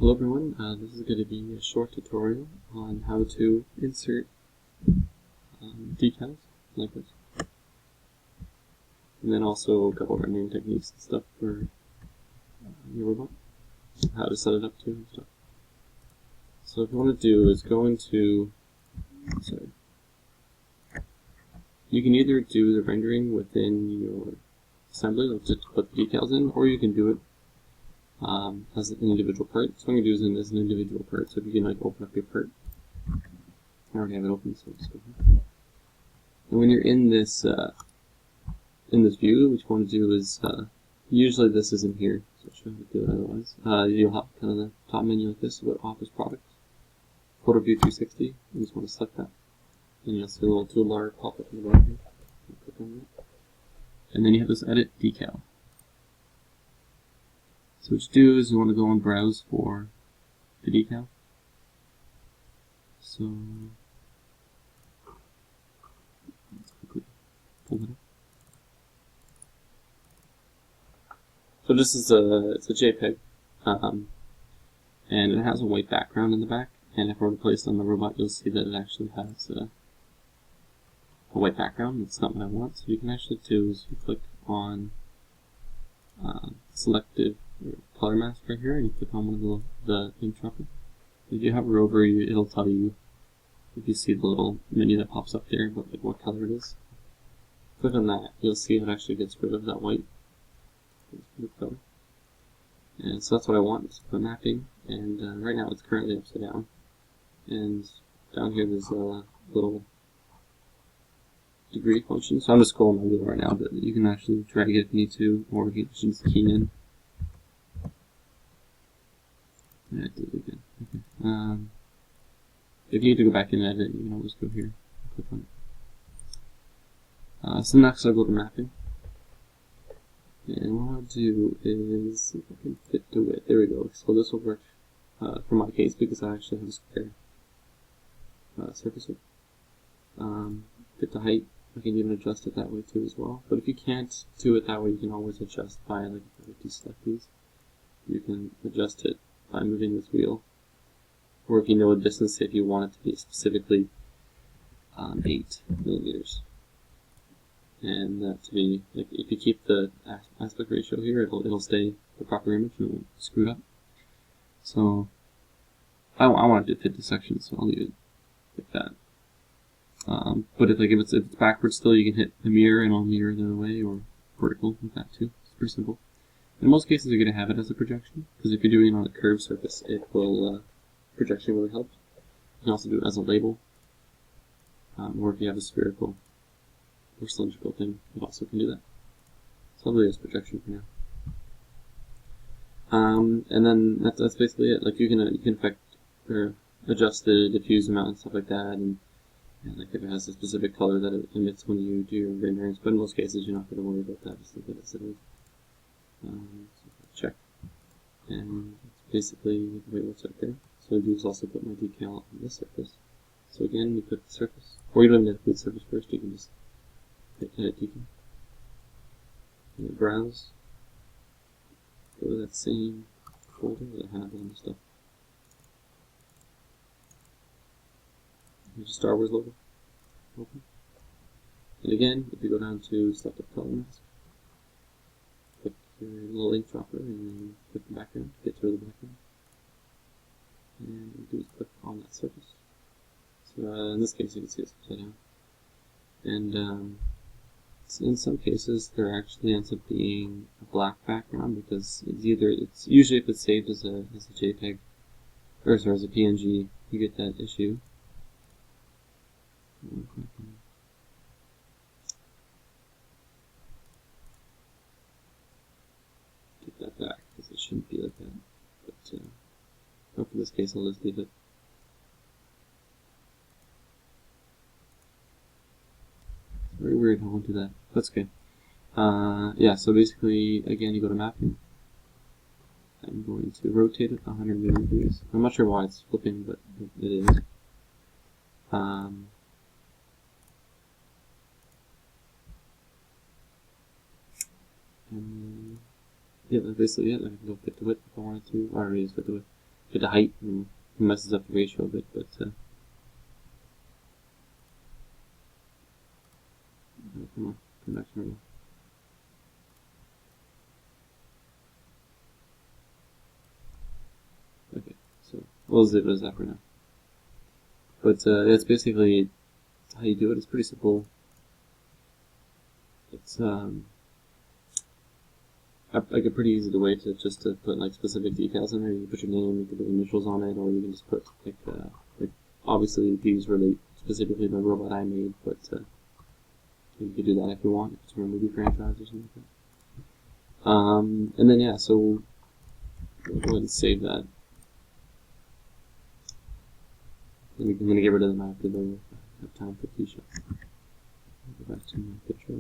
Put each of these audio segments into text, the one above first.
Hello everyone, this is going to be a short tutorial on how to insert decals like this, and then also a couple of rendering techniques and stuff for your robot, how to set it up too and stuff. So what you want to do is go into, you can either do the rendering within your assembly, like just put the decals in, or you can do it as an individual part. So what I'm going to do is as an individual part. So if you can like open up your part, I already have it open, so let's go ahead. And when you're in this view, what you want to do is usually this isn't here, so I'll show you how to do it otherwise. You'll have kind of the top menu like this with Office Products, Photo View 360. You just want to select that, and you'll see a little toolbar pop up in the bottom here. Click on that, and then you have this Edit Decal. So what you do is you want to go and browse for the decal. So let's quickly pull it up. So this is it's a JPEG, and it has a white background in the back. And if I were to place it on the robot, you'll see that it actually has a white background. That's not what I want. So what you can actually do is you click on selective color mask right here, and you click on one of the ink dropper. If you hover over, it'll tell you, if you see the little menu that pops up there, about like what color it is. Click on that, you'll see it actually gets rid of that white color. And so that's what I want, is for mapping. And right now it's currently upside down. And down here there's a little degree function. So I'm just scrolling my wheel right now, but you can actually drag it if you need to, or you can just key in. Yeah, I did it again. Okay. If you need to go back and edit, you can always go here. Click on it. So next I'll go to mapping. And what I'll do is see if I can fit the width. There we go. So this will work for my case because I actually have a square surface width. Fit the height. I can even adjust it that way too as well. But if you can't do it that way, you can always adjust by, like, if you deselect these, you can adjust it by moving this wheel. Or if you know a distance, say if you want it to be specifically 8 millimeters. And that to be, like, if you keep the aspect ratio here, it'll stay the proper image and it won't screw it up. So I want it to fit the section, so I'll leave it like that. But if it's backwards still, you can hit the mirror and it'll mirror the other way, or vertical like that too. It's pretty simple. In most cases, you're going to have it as a projection, because if you're doing it on a curved surface, it will projection really helps. You can also do it as a label, or if you have a spherical or cylindrical thing, you also can do that. So I'll leave it as projection for now. And then that's basically it. Like you can affect or adjust the diffuse amount and stuff like that, and like if it has a specific color that it emits when you do your renderings. But in most cases, you're not going to worry about that. Just leave it as it is. So check, and that's basically the way it looks right there. So I do is also put my decal on this surface. So again, you click the surface, or you don't even have to put the surface first. You can just hit edit decal, and browse. Go to that same folder that I have all the stuff. There's a Star Wars logo. Open. And again, if you go down to selective color mask, click your little ink dropper and then click the background, get rid of the background. And what you do is click on that surface. So in this case, you can see it's upside down. And in some cases, there actually ends up being a black background because it's usually if it's saved as a JPEG, or sorry, as a PNG, you get that issue. Get that back because it shouldn't be like that. But for this case, I'll just leave it. It's very weird. I won't do that. That's good. Yeah. So basically, again, you go to mapping. I'm going to rotate it 180 degrees. I'm not sure why it's flipping, but it is. And yeah, that's basically it. I can go fit the width if I wanted to. I already used fit the width. get the height and messes up the ratio a bit, but come on, come back to normal. Okay, so we'll leave it as that for now. But that's basically how you do it. It's pretty simple. It's like a pretty easy way to just to put like specific decals in there. You put your name, you can put initials on it, or you can just put like obviously these relate specifically to the robot I made, but you could do that if you want, if it's from a movie franchise or something like that. And then yeah, so we'll go ahead and save that. I'm going to get rid of them after the have time for Keisha. Go back to my picture.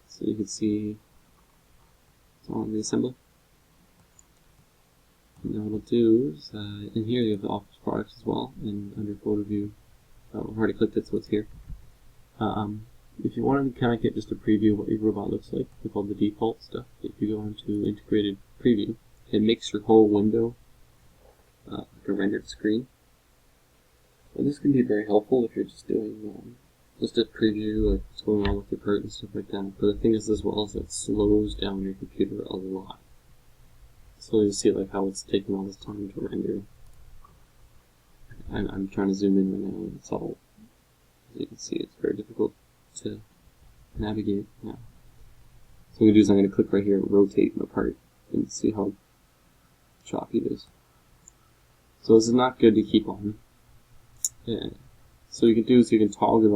So you can see it's all in the assembly. And then what I'll do is, in here you have the office products as well, and under photo view, I've already clicked it so it's here. If you want to kind of get just a preview of what your robot looks like with all the default stuff, if you go into integrated preview, it makes your whole window like a rendered screen. And this can be very helpful if you're just doing just a preview, like what's going on with your part and stuff like that. But the thing is as well is that it slows down your computer a lot. So you see like how it's taking all this time to render. I'm trying to zoom in right now, and it's all, as you can see, it's very difficult to navigate now. So what I'm going to do is I'm going to click right here and rotate my part and see how choppy it is. So this is not good to keep on. Yeah. So you can do is you can toggle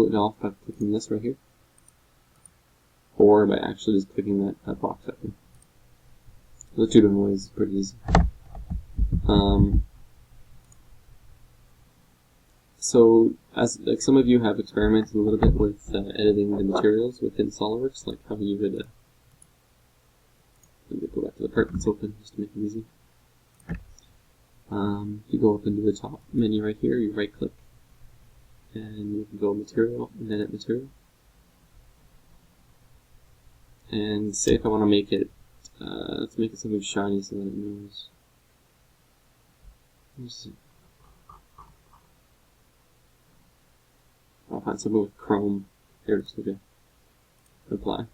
it off by clicking this right here, or by actually just clicking that box up here. The two different ways is pretty easy. So as like some of you have experimented a little bit with editing the materials within SolidWorks, like how you would. Let me go back to the part that's open just to make it easy. You go up into the top menu right here, you right click, and you can go material and edit material. And say if I want to make it, let's make it something shiny so that it knows. Let's see. I'll find something with chrome. Here it is, okay. Apply.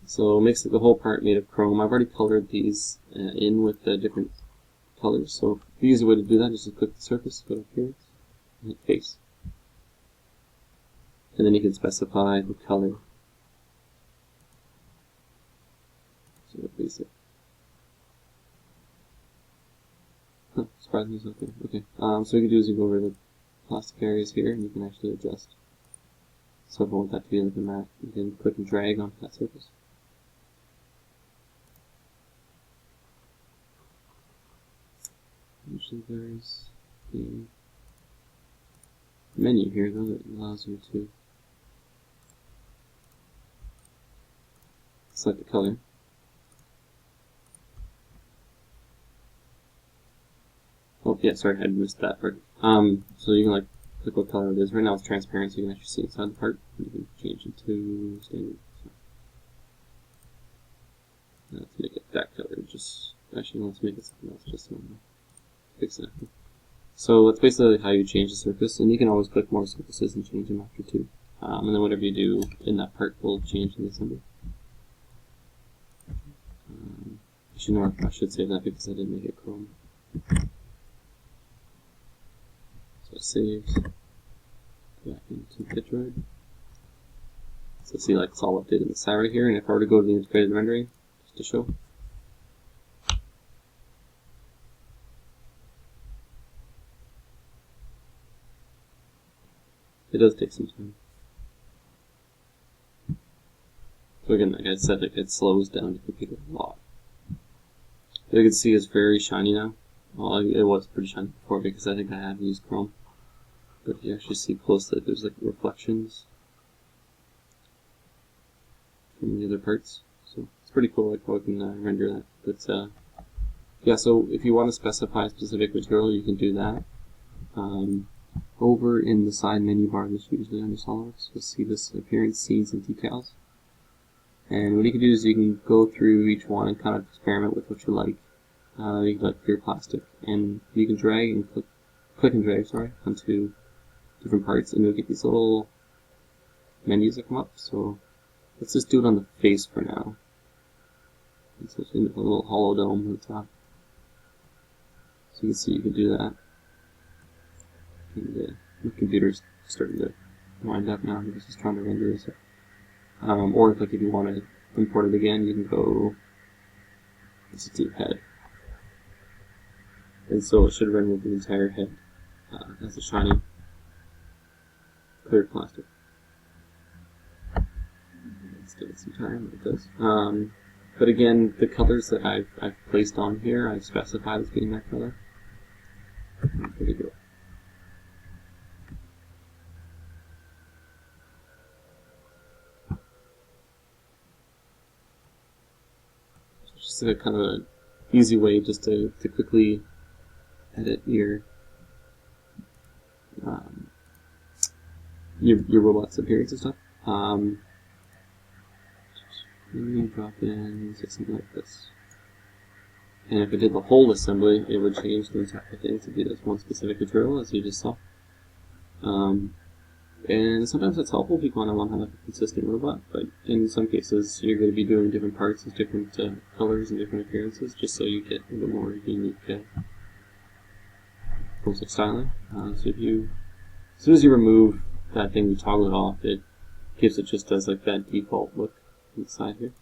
So it makes the whole part made of chrome. I've already colored these in with the different colors. So the easy way to do that is to click the surface, go to Appearance, and hit Face. And then you can specify the color. So basic. Huh, surprisingly it's not there. Okay. So what you can do is you go over to the plastic areas here, and you can actually adjust. So if I want that to be like a matte, you can click and drag onto that surface. Usually there's the menu here though that allows you to select the color. Oh yeah, sorry, I missed that part. So you can like click what color it is. Right now it's transparent, so you can actually see inside the part. You can change it to standard. So let's make it that color. Just actually let's make it something else. Just so fix that. So that's basically how you change the surface, and you can always click more surfaces and change them after too. And then whatever you do in that part will change in the assembly. I should save that because I didn't make it chrome. So it saves. Go back into Picture. So see, like it's all updated in the side right here, and if I were to go to the integrated rendering, just to show. It does take some time. So again, like I said, it slows down the computer a lot. You can see it's very shiny now. Well, it was pretty shiny before because I think I have used Chrome. But you actually see closely, there's like reflections from the other parts. So it's pretty cool like how I can render that. But yeah, so if you want to specify a specific material, you can do that. Over in the side menu bar, this usually under SolidWorks, you'll see this Appearance, Scenes, and Decals. And what you can do is you can go through each one and kind of experiment with what you like. You can like clear plastic, and you can drag and click and drag, sorry, onto different parts, and you'll get these little menus that come up. So let's just do it on the face for now. It's just a little hollow dome at the top. So you can see you can do that. And the computer's starting to wind up now because it's trying to render it. Or if you want to import it again, you can go to your head. And so it should render the entire head as a shiny clear plastic. Let's give it some time, it does. But again, the colors that I've placed on here, I've specified as being that color. There we go. Just a kind of an easy way just to quickly edit your robot's appearance and stuff. Maybe drop in something like this. And if it did the whole assembly, it would change the entire thing to be this one specific material, as you just saw. And sometimes it's helpful if you want to have a consistent robot, but in some cases you're going to be doing different parts with different colors and different appearances, just so you get a bit more unique basic styling. So as soon as you remove that thing, you toggle it off, it gives it just as like that default look on the side here.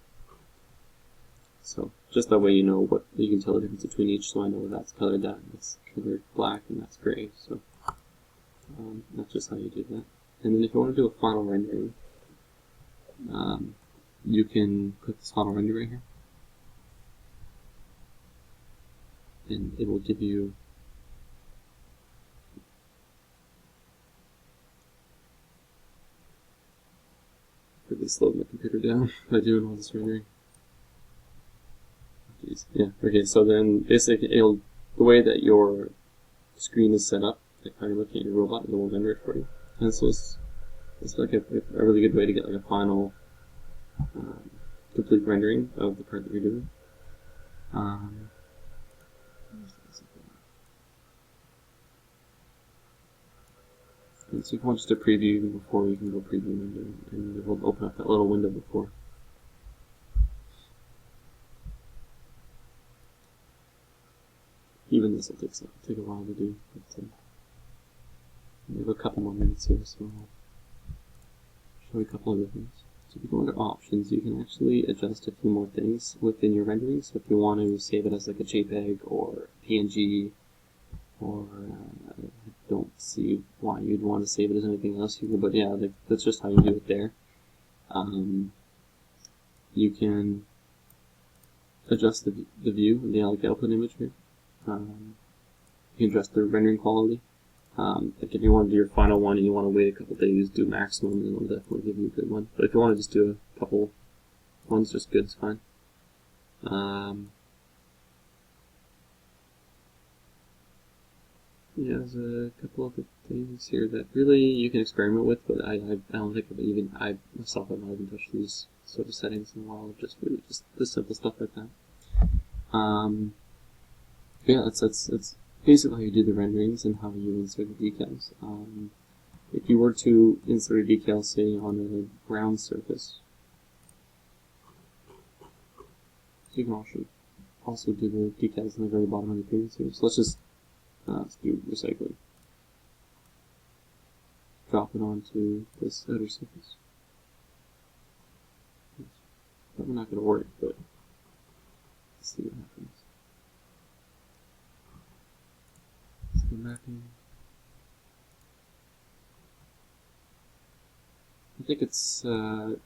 So just that way you know you can tell the difference between each, so I know that's colored that, that's colored black, and that's gray. So that's just how you do that. And then if you want to do a final rendering, you can click this final render right here, and it will give you really slowed my computer down by doing all this rendering. Jeez. Yeah. Okay. So then basically, the way that your screen is set up, like how you're looking at your robot, it will render it for you. And so it's like a really good way to get like a final complete rendering of the part that you're doing. And so if you want just a preview even before, you can go preview window, and it will open up that little window before. Even this will take a while to do, but we have a couple more minutes here, so I'll show you a couple other things. So if you go under options, you can actually adjust a few more things within your rendering. So if you want to save it as like a JPEG or PNG, or I don't see why you'd want to save it as anything else, but yeah, that's just how you do it there. You can adjust the view, the output image here. You can adjust the rendering quality. Like if you want to do your final one and you want to wait a couple days, do maximum, and it'll definitely give you a good one. But if you want to just do a couple ones, just good, it's fine. Yeah, there's a couple other things here that really you can experiment with, but I don't think I myself have not even touched these sort of settings in a while. Just really just the simple stuff like that. Yeah, that's basically how you do the renderings and how you insert the decals. If you were to insert a decal, say, on a round surface, you can also do the decals on the very bottom of the appearance here. So let's do recycling. Drop it onto this outer surface. Probably not going to work, but let's see what happens. Mapping. I think it's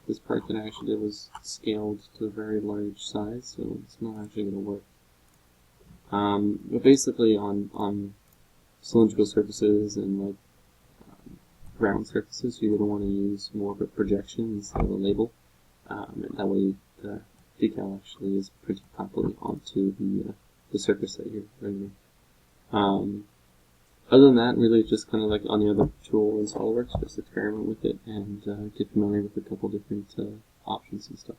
this part that I actually did was scaled to a very large size, so it's not actually going to work. But basically, on cylindrical surfaces and like round surfaces, you're going to want to use more of a projection instead of a label, and that way the decal actually is printed properly onto the surface that you're rendering. Other than that, really just kind of like on the other tool in SOLIDWORKS, just experiment with it and get familiar with a couple different options and stuff.